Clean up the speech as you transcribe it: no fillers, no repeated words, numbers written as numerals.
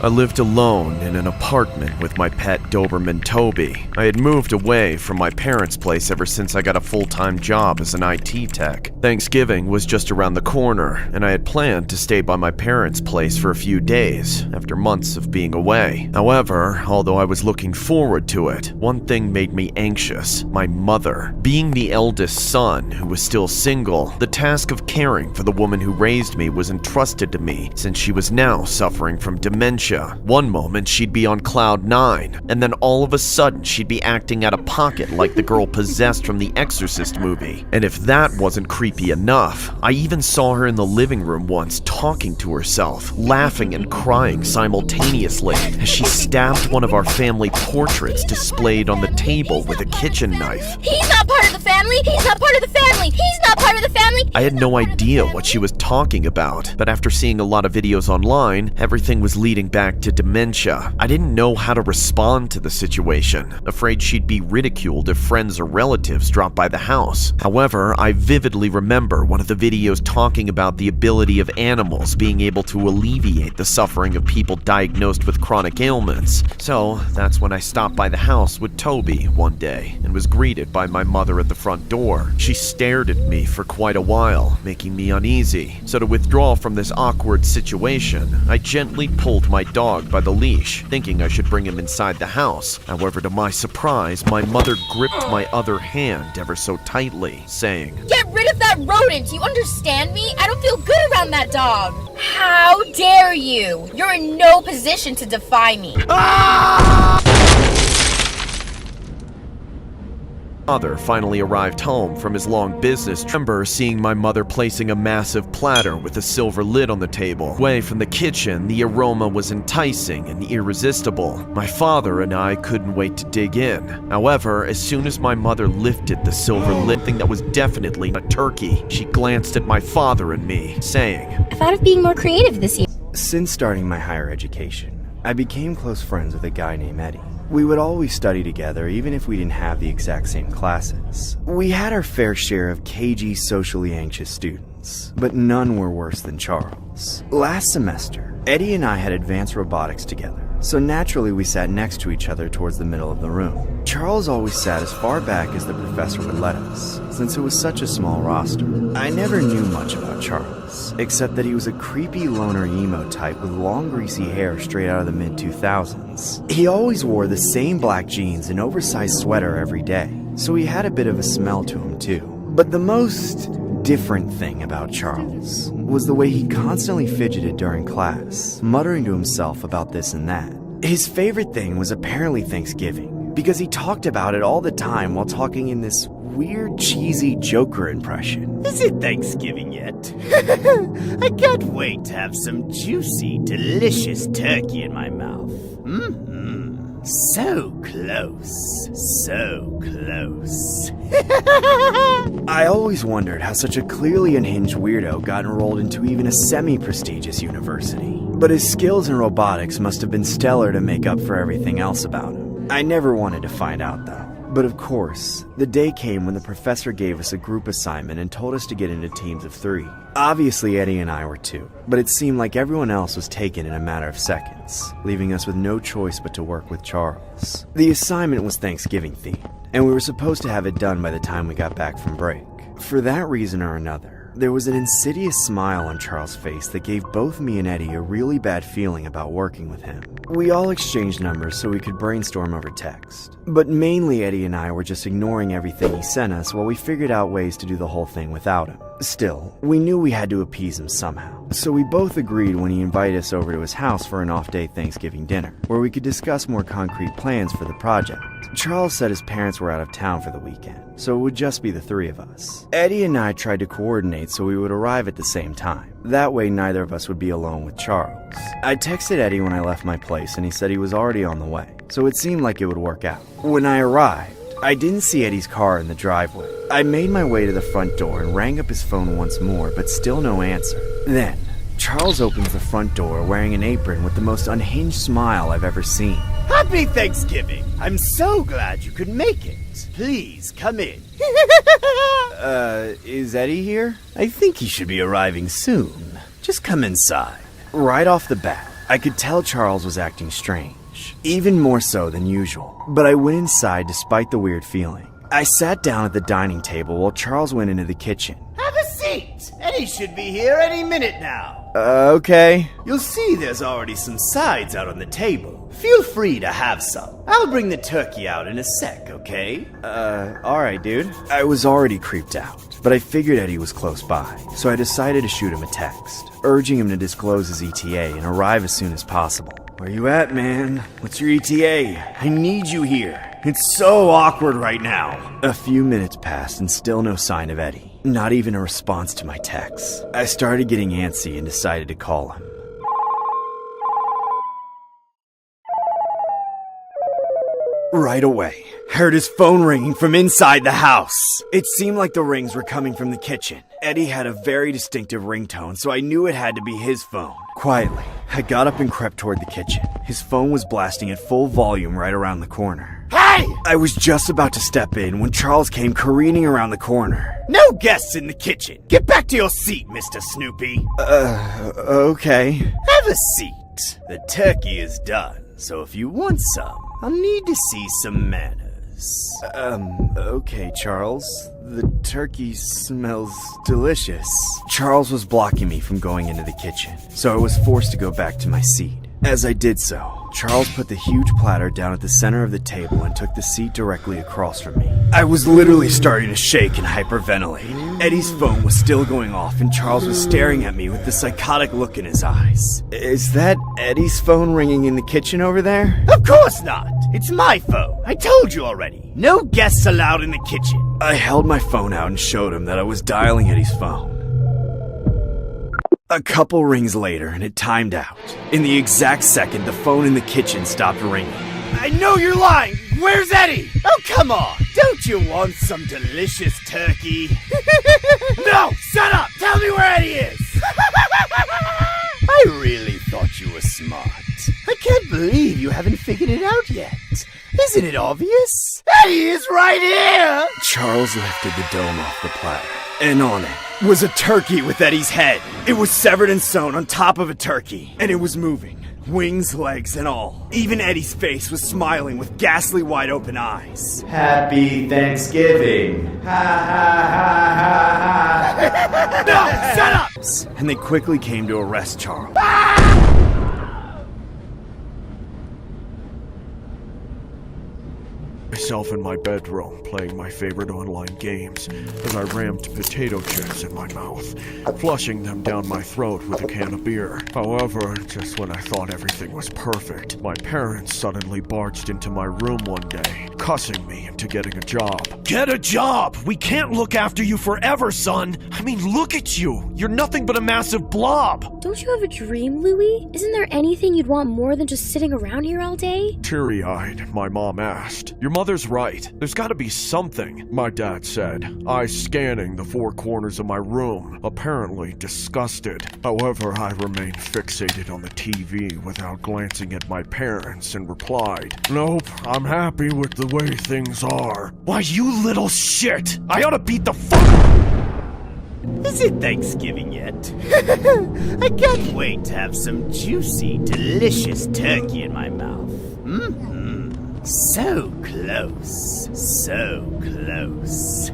I lived alone in an apartment with my pet Doberman Toby. I had moved away from my parents' place ever since I got a full-time job as an IT tech. Thanksgiving was just around the corner, and I had planned to stay by my parents' place for a few days after months of being away. However, although I was looking forward to it, one thing made me anxious: my mother. Being the eldest son who was still single, the task of caring for the woman who raised me was entrusted to me since she was now suffering from dementia. One moment she'd be on cloud 9, and then all of a sudden she'd be acting out of pocket like the girl possessed from the Exorcist movie. And if that wasn't creepy enough, I even saw her in the living room once talking to herself, laughing and crying simultaneously as she stabbed one of our family portraits displayed on the table with a kitchen knife. He's not part of the family! He's not part of the family! He's not part of the family! I had no idea what she was talking about, but after seeing a lot of videos online, everything was leading back to dementia. I didn't know how to respond to the situation, afraid she'd be ridiculed if friends or relatives dropped by the house. However, I vividly remember one of the videos talking about the ability of animals being able to alleviate the suffering of people diagnosed with chronic ailments. So that's when I stopped by the house with Toby one day and was greeted by my mother at the front door. She stared at me for quite a while, making me uneasy. So to withdraw from this awkward situation, I gently pulled my dog by the leash, thinking I should bring him inside the house. However, to my surprise, my mother gripped my other hand ever so tightly, saying, "Get rid of that rodent! You understand me? I don't feel good around that dog!" How dare you! You're in no position to defy me. Father finally arrived home from his long business trip. I remember seeing my mother placing a massive platter with a silver lid on the table. Away from the kitchen, the aroma was enticing and irresistible. My father and I couldn't wait to dig in. However, as soon as my mother lifted the silver lid, thing that was definitely a turkey, she glanced at my father and me, saying, I thought of being more creative this year. Since starting my higher education, I became close friends with a guy named Eddie. We would always study together even if we didn't have the exact same classes. We had our fair share of cagey, socially anxious students, but none were worse than Charles. Last semester, Eddie and I had advanced robotics together, so naturally we sat next to each other towards the middle of the room. Charles always sat as far back as the professor would let us, since it was such a small roster. I never knew much about Charles, except that he was a creepy loner emo type with long greasy hair straight out of the mid-2000s. He always wore the same black jeans and oversized sweater every day, so he had a bit of a smell to him too. But the most different thing about Charles was the way he constantly fidgeted during class, muttering to himself about this and that. His favorite thing was apparently Thanksgiving, because he talked about it all the time while talking in this weird, cheesy Joker impression. Is it Thanksgiving yet? I can't wait to have some juicy, delicious turkey in my mouth. So close, so close. I always wondered how such a clearly unhinged weirdo got enrolled into even a semi-prestigious university. But his skills in robotics must have been stellar to make up for everything else about him. I never wanted to find out though. But of course, the day came when the professor gave us a group assignment and told us to get into teams of 3. Obviously, Eddie and I were 2, but it seemed like everyone else was taken in a matter of seconds, leaving us with no choice but to work with Charles. The assignment was Thanksgiving themed, and we were supposed to have it done by the time we got back from break. For that reason or another, there was an insidious smile on Charles' face that gave both me and Eddie a really bad feeling about working with him. We all exchanged numbers so we could brainstorm over text. But mainly Eddie and I were just ignoring everything he sent us while we figured out ways to do the whole thing without him. Still, we knew we had to appease him somehow, so we both agreed when he invited us over to his house for an off-day Thanksgiving dinner, where we could discuss more concrete plans for the project. Charles said his parents were out of town for the weekend, so it would just be the 3 of us. Eddie and I tried to coordinate so we would arrive at the same time. That way neither of us would be alone with Charles. I texted Eddie when I left my place and he said he was already on the way, so it seemed like it would work out. When I arrived, I didn't see Eddie's car in the driveway. I made my way to the front door and rang up his phone once more, but still no answer. Then, Charles opens the front door wearing an apron with the most unhinged smile I've ever seen. Happy Thanksgiving! I'm so glad you could make it. Please, come in. Is Eddie here? I think he should be arriving soon. Just come inside. Right off the bat, I could tell Charles was acting strange, even more so than usual. But I went inside despite the weird feeling. I sat down at the dining table while Charles went into the kitchen. Have a seat. Eddie should be here any minute now. Okay. You'll see there's already some sides out on the table. Feel free to have some. I'll bring the turkey out in a sec, okay? Alright, dude. I was already creeped out, but I figured Eddie was close by, so I decided to shoot him a text, urging him to disclose his ETA and arrive as soon as possible. Where you at, man? What's your ETA? I need you here. It's so awkward right now. A few minutes passed and still no sign of Eddie. Not even a response to my texts. I started getting antsy and decided to call him. Right away, heard his phone ringing from inside the house. It seemed like the rings were coming from the kitchen. Eddie had a very distinctive ringtone, so I knew it had to be his phone. Quietly, I got up and crept toward the kitchen. His phone was blasting at full volume right around the corner. Hey! I was just about to step in when Charles came careening around the corner. No guests in the kitchen. Get back to your seat, Mr. Snoopy. Okay. Have a seat. The turkey is done, so if you want some, I'll need to see some manners. Okay, Charles. The turkey smells delicious. Charles was blocking me from going into the kitchen, so I was forced to go back to my seat. As I did so, Charles put the huge platter down at the center of the table and took the seat directly across from me. I was literally starting to shake and hyperventilate. Eddie's phone was still going off and Charles was staring at me with the psychotic look in his eyes. Is that Eddie's phone ringing in the kitchen over there? Of course not. It's my phone. I told you already. No guests allowed in the kitchen. I held my phone out and showed him that I was dialing Eddie's phone. A couple rings later, and it timed out. In the exact second, the phone in the kitchen stopped ringing. I know you're lying. Where's Eddie? Oh, come on. Don't you want some delicious turkey? No, shut up. Tell me where Eddie is. I really thought you were smart. I can't believe you haven't figured it out yet. Isn't it obvious? Eddie is right here! Charles lifted the dome off the platter, and on it was a turkey with Eddie's head. It was severed and sewn on top of a turkey, and it was moving, wings, legs, and all. Even Eddie's face was smiling with ghastly wide open eyes. Happy Thanksgiving. Ha ha ha ha. No, shut up! And they quickly came to arrest Charles. Myself in my bedroom, playing my favorite online games, as I rammed potato chips in my mouth, flushing them down my throat with a can of beer. However, just when I thought everything was perfect, my parents suddenly barged into my room one day, cussing me into getting a job. Get a job! We can't look after you forever, son! I mean, look at you! You're nothing but a massive blob! Don't you have a dream, Louie? Isn't there anything you'd want more than just sitting around here all day? Teary-eyed, my mom asked, "Your mother's right. There's gotta be something," my dad said, eyes scanning the four corners of my room, apparently disgusted. However, I remained fixated on the TV without glancing at my parents and replied, "Nope, I'm happy with the way things are." Why, you little shit! I ought to beat the Is it Thanksgiving yet? I can't wait to have some juicy, delicious turkey in my mouth. So close. So close.